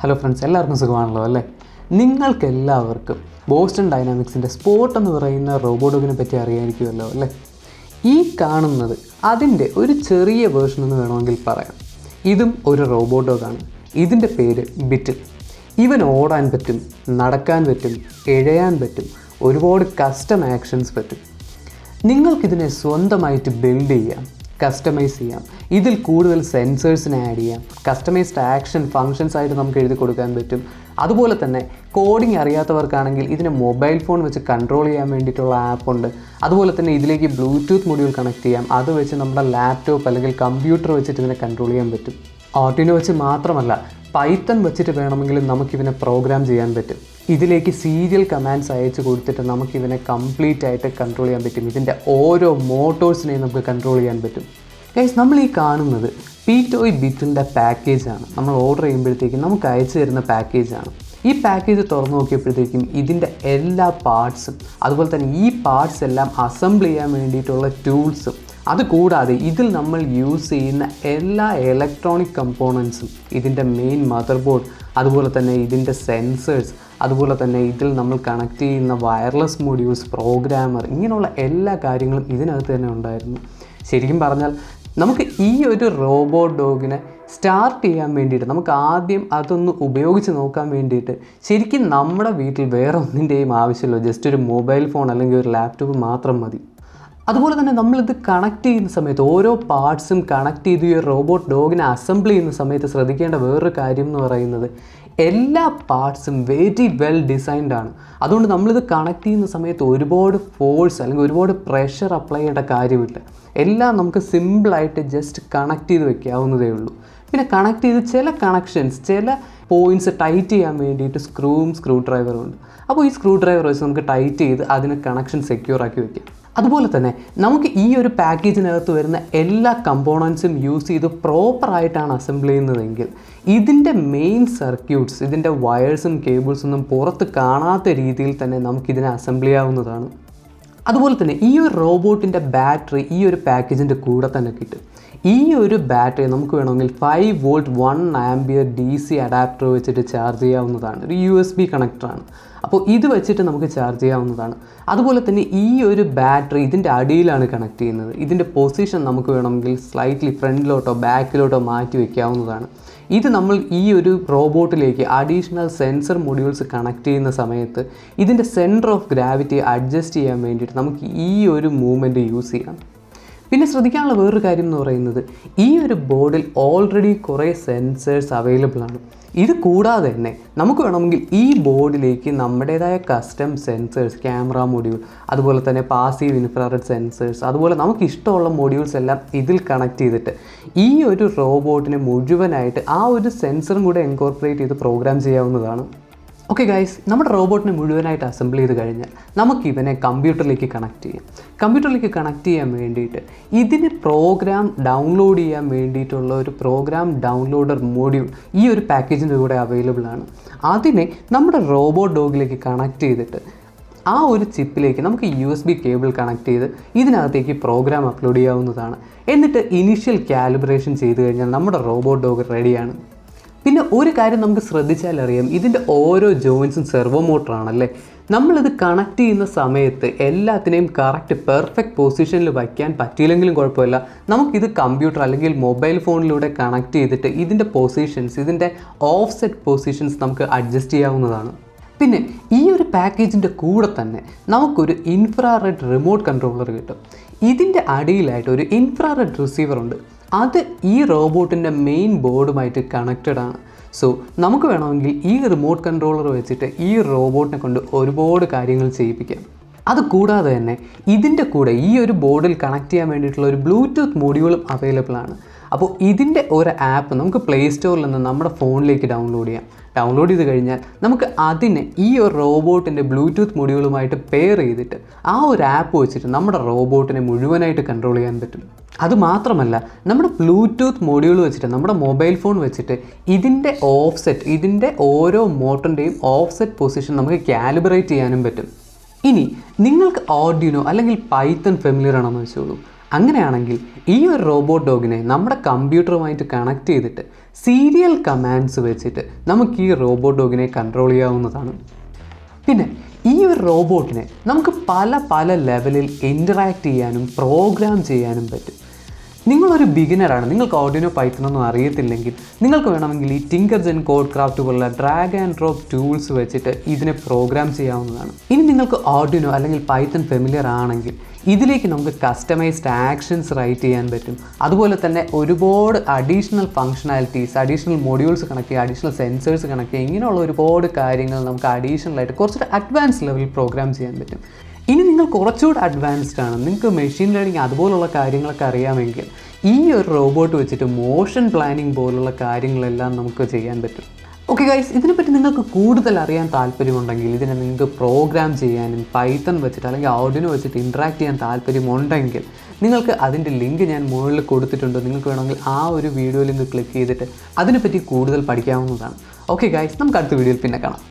Hello friends, എല്ലാവർക്കും സുഖമാണല്ലോ അല്ലേ? നിങ്ങൾക്കെല്ലാവർക്കും ബോസ്റ്റൺ ഡൈനാമിക്സിൻ്റെ സ്പോട്ട് എന്ന് പറയുന്ന റോബോഡോഗിനെ പറ്റി അറിയാമായിരിക്കുമല്ലോ അല്ലേ? ഈ കാണുന്നത് അതിൻ്റെ ഒരു ചെറിയ വേർഷൻ എന്ന് വേണമെങ്കിൽ പറയാം. ഇതും ഒരു റോബോഡോഗാണ്. ഇതിൻ്റെ പേര് ബിറ്റിൽ. ഇവൻ ഓടാൻ പറ്റും, നടക്കാൻ പറ്റും, എഴയാൻ പറ്റും, ഒരുപാട് കസ്റ്റം ആക്ഷൻസ് പറ്റും. നിങ്ങൾക്കിതിനെ സ്വന്തമായിട്ട് ബിൽഡ് ചെയ്യാം, കസ്റ്റമൈസ് ചെയ്യാം. ഇതിൽ കൂടുതൽ സെൻസേഴ്സിനെ ആഡ് ചെയ്യാം. കസ്റ്റമൈസ്ഡ് ആക്ഷൻ ഫങ്ഷൻസ് ആയിട്ട് നമുക്ക് എഴുതി കൊടുക്കാൻ പറ്റും. അതുപോലെ തന്നെ കോഡിങ് അറിയാത്തവർക്കാണെങ്കിൽ ഇതിനെ മൊബൈൽ ഫോൺ വെച്ച് കൺട്രോൾ ചെയ്യാൻ വേണ്ടിയിട്ടുള്ള ആപ്പുണ്ട്. അതുപോലെ തന്നെ ഇതിലേക്ക് ബ്ലൂടൂത്ത് മൊഡ്യൂൾ കണക്ട് ചെയ്യാം. അത് വെച്ച് നമ്മുടെ ലാപ്ടോപ്പ് അല്ലെങ്കിൽ കമ്പ്യൂട്ടർ വെച്ചിട്ട് ഇതിനെ കൺട്രോൾ ചെയ്യാൻ പറ്റും. ആർഡിനോ വെച്ച് മാത്രമല്ല, പൈത്തൺ വെച്ചിട്ട് വേണമെങ്കിലും നമുക്കിതിനെ പ്രോഗ്രാം ചെയ്യാൻ പറ്റും. ഇതിലേക്ക് സീരിയൽ കമാൻഡ്സ് അയച്ച് കൊടുത്തിട്ട് നമുക്കിതിനെ കംപ്ലീറ്റ് ആയിട്ട് കൺട്രോൾ ചെയ്യാൻ പറ്റും. ഇതിൻ്റെ ഓരോ മോട്ടോഴ്സിനെയും നമുക്ക് കൺട്രോൾ ചെയ്യാൻ പറ്റും. ഗൈസ്, നമ്മൾ ഈ കാണുന്നത് പീറ്റോയ് ബിറ്റിൻ്റെ പാക്കേജാണ്. നമ്മൾ ഓർഡർ ചെയ്യുമ്പോഴത്തേക്കും നമുക്ക് അയച്ചു തരുന്ന പാക്കേജാണ്. ഈ പാക്കേജ് തുറന്നു നോക്കിയപ്പോഴത്തേക്കും ഇതിൻ്റെ എല്ലാ പാർട്സും, അതുപോലെ തന്നെ ഈ പാർട്സ് എല്ലാം അസംബിൾ ചെയ്യാൻ വേണ്ടിയിട്ടുള്ള ടൂൾസും, അതുകൂടാതെ ഇതിൽ നമ്മൾ യൂസ് ചെയ്യുന്ന എല്ലാ ഇലക്ട്രോണിക് കമ്പോണൻസും, ഇതിൻ്റെ മെയിൻ മദർ ബോർഡ്, അതുപോലെ തന്നെ ഇതിൻ്റെ സെൻസേഴ്സ്, അതുപോലെ തന്നെ ഇതിൽ നമ്മൾ കണക്ട് ചെയ്യുന്ന വയർലെസ് മൊഡ്യൂൾസ്, പ്രോഗ്രാമർ, ഇങ്ങനെയുള്ള എല്ലാ കാര്യങ്ങളും ഇതിനകത്ത് തന്നെ ഉണ്ടായിരുന്നു. ശരിക്കും പറഞ്ഞാൽ നമുക്ക് ഈ ഒരു റോബോട്ട് ഡോഗിനെ സ്റ്റാർട്ട് ചെയ്യാൻ വേണ്ടിയിട്ട്, നമുക്ക് ആദ്യം അതൊന്ന് ഉപയോഗിച്ച് നോക്കാൻ വേണ്ടിയിട്ട് ശരിക്കും നമ്മുടെ വീട്ടിൽ വേറെ ഒന്നിൻ്റെയും ആവശ്യമില്ല. ജസ്റ്റ് ഒരു മൊബൈൽ ഫോൺ അല്ലെങ്കിൽ ഒരു ലാപ്ടോപ്പ് മാത്രം മതി. അതുപോലെ തന്നെ നമ്മളിത് കണക്ട് ചെയ്യുന്ന സമയത്ത്, ഓരോ പാർട്സും കണക്ട് ചെയ്ത് ഈ റോബോട്ട് ഡോഗിനെ അസംബിൾ ചെയ്യുന്ന സമയത്ത് ശ്രദ്ധിക്കേണ്ട വേറൊരു കാര്യം എന്ന് പറയുന്നത്, എല്ലാ പാർട്സും വെരി വെൽ ഡിസൈൻഡ് ആണ്. അതുകൊണ്ട് നമ്മളിത് കണക്ട് ചെയ്യുന്ന സമയത്ത് ഒരുപാട് ഫോഴ്സ് അല്ലെങ്കിൽ ഒരുപാട് പ്രഷർ അപ്ലൈ ചെയ്യേണ്ട കാര്യമില്ല. എല്ലാം നമുക്ക് സിമ്പിളായിട്ട് ജസ്റ്റ് കണക്ട് ചെയ്ത് വെക്കാവുന്നതേ ഉള്ളൂ. പിന്നെ കണക്ട് ചെയ്ത് ചില കണക്ഷൻസ്, ചില പോയിൻറ്റ്സ് ടൈറ്റ് ചെയ്യാൻ വേണ്ടിയിട്ട് സ്ക്രൂ ഡ്രൈവറും ഉണ്ട്. അപ്പോൾ ഈ സ്ക്രൂ ഡ്രൈവർ വെച്ച് നമുക്ക് ടൈറ്റ് ചെയ്ത് അതിന് കണക്ഷൻ സെക്യൂർ ആക്കി വെക്കാം. അതുപോലെ തന്നെ നമുക്ക് ഈ ഒരു പാക്കേജിനകത്ത് വരുന്ന എല്ലാ കമ്പോണൻസും യൂസ് ചെയ്ത് പ്രോപ്പറായിട്ടാണ് അസംബിൾ ചെയ്യുന്നതെങ്കിൽ ഇതിൻ്റെ മെയിൻ സർക്യൂട്ട്സ്, ഇതിൻ്റെ വയേഴ്സും കേബിൾസൊന്നും പുറത്ത് കാണാത്ത രീതിയിൽ തന്നെ നമുക്കിതിനെ അസംബിൾ ചെയ്യാവുന്നതാണ്. അതുപോലെ തന്നെ ഈ ഒരു റോബോട്ടിൻ്റെ ബാറ്ററി ഈ ഒരു പാക്കേജിൻ്റെ കൂടെ തന്നെ കിട്ടും. ഈ ഒരു ബാറ്ററി നമുക്ക് വേണമെങ്കിൽ 5 വോൾട്ട് 1 ആംപിയർ DC അഡാപ്റ്റർ വെച്ചിട്ട് ചാർജ് ചെയ്യാവുന്നതാണ്. ഒരു USB കണക്ടറാണ്. അപ്പോൾ ഇത് വെച്ചിട്ട് നമുക്ക് ചാർജ് ചെയ്യാവുന്നതാണ്. അതുപോലെ തന്നെ ഈ ഒരു ബാറ്ററി ഇതിൻ്റെ അടിയിലാണ് കണക്ട് ചെയ്യുന്നത്. ഇതിൻ്റെ പൊസിഷൻ നമുക്ക് വേണമെങ്കിൽ സ്ലൈറ്റ്ലി ഫ്രണ്ടിലോട്ടോ ബാക്കിലോട്ടോ മാറ്റി വയ്ക്കാവുന്നതാണ്. ഇത് നമ്മൾ ഈ ഒരു റോബോട്ടിലേക്ക് അഡീഷണൽ സെൻസർ മൊഡ്യൂൾസ് കണക്ട് ചെയ്യുന്ന സമയത്ത് ഇതിൻ്റെ സെൻറ്റർ ഓഫ് ഗ്രാവിറ്റി അഡ്ജസ്റ്റ് ചെയ്യാൻ വേണ്ടിയിട്ട് നമുക്ക് ഈ ഒരു മൂവ്മെൻറ്റ് യൂസ് ചെയ്യാം. പിന്നെ ശ്രദ്ധിക്കാനുള്ള വേറൊരു കാര്യം എന്ന് പറയുന്നത്, ഈ ഒരു ബോർഡിൽ ഓൾറെഡി കുറേ സെൻസേഴ്സ് അവൈലബിൾ ആണ്. ഇത് കൂടാതെ തന്നെ നമുക്ക് വേണമെങ്കിൽ ഈ ബോർഡിലേക്ക് നമ്മുടേതായ കസ്റ്റം സെൻസേഴ്സ്, ക്യാമറ മൊഡ്യൂൾ, അതുപോലെ തന്നെ പാസീവ് ഇൻഫ്രാറെഡ് സെൻസേഴ്സ്, അതുപോലെ നമുക്ക് ഇഷ്ടമുള്ള മൊഡ്യൂൾസ് എല്ലാം ഇതിൽ കണക്ട് ചെയ്തിട്ട് ഈ ഒരു റോബോട്ടിനെ മുഴുവനായിട്ട് ആ ഒരു സെൻസറും കൂടെ ഇൻകോർപ്പറേറ്റ് ചെയ്ത് പ്രോഗ്രാം ചെയ്യാവുന്നതാണ്. ഓക്കെ ഗൈസ്, നമ്മുടെ റോബോട്ടിനെ മുഴുവനായിട്ട് അസംബിൾ ചെയ്ത് കഴിഞ്ഞാൽ നമുക്കിവനെ കമ്പ്യൂട്ടറിലേക്ക് കണക്ട് ചെയ്യാം. കമ്പ്യൂട്ടറിലേക്ക് കണക്ട് ചെയ്യാൻ വേണ്ടിയിട്ട് ഇതിന് പ്രോഗ്രാം ഡൗൺലോഡ് ചെയ്യാൻ വേണ്ടിയിട്ടുള്ള ഒരു പ്രോഗ്രാം ഡൗൺലോഡർ മൊഡ്യൂൾ ഈ ഒരു പാക്കേജിൻ്റെ കൂടെ അവൈലബിൾ ആണ്. അതിനെ നമ്മുടെ റോബോട്ട് ഡോഗിലേക്ക് കണക്ട് ചെയ്തിട്ട് ആ ഒരു ചിപ്പിലേക്ക് നമുക്ക് USB കേബിൾ കണക്ട് ചെയ്ത് ഇതിനകത്തേക്ക് പ്രോഗ്രാം അപ്ലോഡ് ചെയ്യാവുന്നതാണ്. എന്നിട്ട് ഇനീഷ്യൽ കാലിബ്രേഷൻ ചെയ്ത് കഴിഞ്ഞാൽ നമ്മുടെ റോബോട്ട് ഡോഗ് റെഡിയാണ്. പിന്നെ ഒരു കാര്യം നമുക്ക് ശ്രദ്ധിച്ചാൽ അറിയാം, ഇതിൻ്റെ ഓരോ ജോയിൻസും സെർവോ മോട്ടറാണല്ലേ. നമ്മളിത് കണക്ട് ചെയ്യുന്ന സമയത്ത് എല്ലാത്തിനെയും കറക്റ്റ് പെർഫെക്റ്റ് പൊസിഷനിൽ വയ്ക്കാൻ പറ്റിയില്ലെങ്കിലും കുഴപ്പമില്ല. നമുക്കിത് കമ്പ്യൂട്ടർ അല്ലെങ്കിൽ മൊബൈൽ ഫോണിലൂടെ കണക്ട് ചെയ്തിട്ട് ഇതിൻ്റെ പൊസിഷൻസ്, ഇതിൻ്റെ ഓഫ്സെറ്റ് പൊസിഷൻസ് നമുക്ക് അഡ്ജസ്റ്റ് ചെയ്യാവുന്നതാണ്. പിന്നെ ഈ ഒരു പാക്കേജിൻ്റെ കൂടെ തന്നെ നമുക്കൊരു ഇൻഫ്രാറെഡ് റിമോട്ട് കൺട്രോളർ കിട്ടും. ഇതിൻ്റെ അടിയിലായിട്ട് ഒരു ഇൻഫ്രാറെഡ് റിസീവർ ഉണ്ട്. അത് ഈ റോബോട്ടിൻ്റെ മെയിൻ ബോർഡുമായിട്ട് കണക്റ്റഡ് ആണ്. സോ നമുക്ക് വേണമെങ്കിൽ ഈ റിമോട്ട് കൺട്രോളർ വെച്ചിട്ട് ഈ റോബോട്ടിനെ കൊണ്ട് ഒരുപാട് കാര്യങ്ങൾ ചെയ്യിപ്പിക്കാം. അതുകൂടാതെ തന്നെ ഇതിൻ്റെ കൂടെ ഈ ഒരു ബോർഡിൽ കണക്ട് ചെയ്യാൻ വേണ്ടിയിട്ടുള്ള ഒരു ബ്ലൂടൂത്ത് മൊഡ്യൂളും അവൈലബിൾ ആണ്. അപ്പോൾ ഇതിൻ്റെ ഒരു ആപ്പ് നമുക്ക് പ്ലേ സ്റ്റോറിൽ നിന്ന് നമ്മുടെ ഫോണിലേക്ക് ഡൗൺലോഡ് ചെയ്യാം. ഡൗൺലോഡ് ചെയ്ത് കഴിഞ്ഞാൽ നമുക്ക് അതിനെ ഈ ഒരു റോബോട്ടിൻ്റെ ബ്ലൂടൂത്ത് മൊഡ്യൂളുമായിട്ട് പെയർ ചെയ്തിട്ട് ആ ഒരു ആപ്പ് വെച്ചിട്ട് നമ്മുടെ റോബോട്ടിനെ മുഴുവനായിട്ട് കൺട്രോൾ ചെയ്യാൻ പറ്റും. അതുമാത്രമല്ല, നമ്മുടെ ബ്ലൂടൂത്ത് മൊഡ്യൂൾ വെച്ചിട്ട് നമ്മുടെ മൊബൈൽ ഫോൺ വെച്ചിട്ട് ഇതിൻ്റെ ഓഫ്സെറ്റ്, ഇതിൻ്റെ ഓരോ മോട്ടറിൻ്റെയും ഓഫ്സെറ്റ് പൊസിഷൻ നമുക്ക് കാലിബ്രേറ്റ് ചെയ്യാനും പറ്റും. ഇനി നിങ്ങൾക്ക് ആർഡിനോ അല്ലെങ്കിൽ പൈത്തൺ ഫെമിലിയർ ആണെന്ന് വെച്ചോളൂ. അങ്ങനെയാണെങ്കിൽ ഈ ഒരു റോബോട്ട് ഡോഗിനെ നമ്മുടെ കമ്പ്യൂട്ടറുമായിട്ട് കണക്ട് ചെയ്തിട്ട് സീരിയൽ കമാൻഡ്സ് വെച്ചിട്ട് നമുക്ക് ഈ റോബോട്ട് ഡോഗിനെ കൺട്രോൾ ചെയ്യാവുന്നതാണ്. പിന്നെ ഈ ഒരു റോബോട്ടിനെ നമുക്ക് പല ലെവലിൽ ഇൻറ്ററാക്ട് ചെയ്യാനും പ്രോഗ്രാം ചെയ്യാനും പറ്റും. നിങ്ങളൊരു ബിഗിനറാണ്, നിങ്ങൾക്ക് Arduino Python ഒന്നും അറിയത്തില്ലെങ്കിൽ നിങ്ങൾക്ക് വേണമെങ്കിൽ ഈ ടിങ്കർജൻ കോഡ് ക്രാഫ്റ്റ് പോലുള്ള ഡ്രാഗ് ആൻഡ് ഡ്രോപ്പ് ടൂൾസ് വെച്ചിട്ട് ഇതിനെ പ്രോഗ്രാം ചെയ്യാവുന്നതാണ്. ഇനി നിങ്ങൾക്ക് Arduino അല്ലെങ്കിൽ Python ഫെമിലിയർ ആണെങ്കിൽ ഇതിലേക്ക് നമുക്ക് കസ്റ്റമൈസ്ഡ് ആക്ഷൻസ് റൈറ്റ് ചെയ്യാൻ പറ്റും. അതുപോലെ തന്നെ ഒരുപാട് additional functionalities, additional modules connect ചെയ്യുക, അഡീഷണൽ സെൻസേഴ്സ് കണക്ട് ചെയ്യുക, ഇങ്ങനെയുള്ള ഒരുപാട് കാര്യങ്ങൾ നമുക്ക് അഡീഷണലായിട്ട് കുറച്ചൊരു അഡ്വാൻസ് ലെവലിൽ പ്രോഗ്രാം ചെയ്യാൻ പറ്റും. ഇനി നിങ്ങൾ കുറച്ചുകൂടി അഡ്വാൻസ്ഡ് ആണ്, നിങ്ങൾക്ക് മെഷീൻ ലേണിംഗ് അതുപോലുള്ള കാര്യങ്ങളൊക്കെ അറിയാമെങ്കിൽ ഈ ഒരു റോബോട്ട് വെച്ചിട്ട് മോഷൻ പ്ലാനിങ് പോലുള്ള കാര്യങ്ങളെല്ലാം നമുക്ക് ചെയ്യാൻ പറ്റും. ഓക്കെ ഗൈസ്, ഇതിനെപ്പറ്റി നിങ്ങൾക്ക് കൂടുതൽ അറിയാൻ താല്പര്യമുണ്ടെങ്കിൽ, ഇതിനെ നിങ്ങൾക്ക് പ്രോഗ്രാം ചെയ്യാനും പൈത്തൺ വെച്ചിട്ട് അല്ലെങ്കിൽ Arduino വെച്ചിട്ട് ഇൻട്രാക്ട് ചെയ്യാൻ താല്പര്യമുണ്ടെങ്കിൽ നിങ്ങൾക്ക് അതിൻ്റെ ലിങ്ക് ഞാൻ മുകളിൽ കൊടുത്തിട്ടുണ്ട്. നിങ്ങൾക്ക് വേണമെങ്കിൽ ആ ഒരു വീഡിയോയിൽ നിന്ന് ക്ലിക്ക് ചെയ്തിട്ട് അതിനെപ്പറ്റി കൂടുതൽ പഠിക്കാവുന്നതാണ്. ഓക്കെ ഗൈസ്, നമുക്ക് അടുത്ത വീഡിയോയിൽ പിന്നെ കാണാം.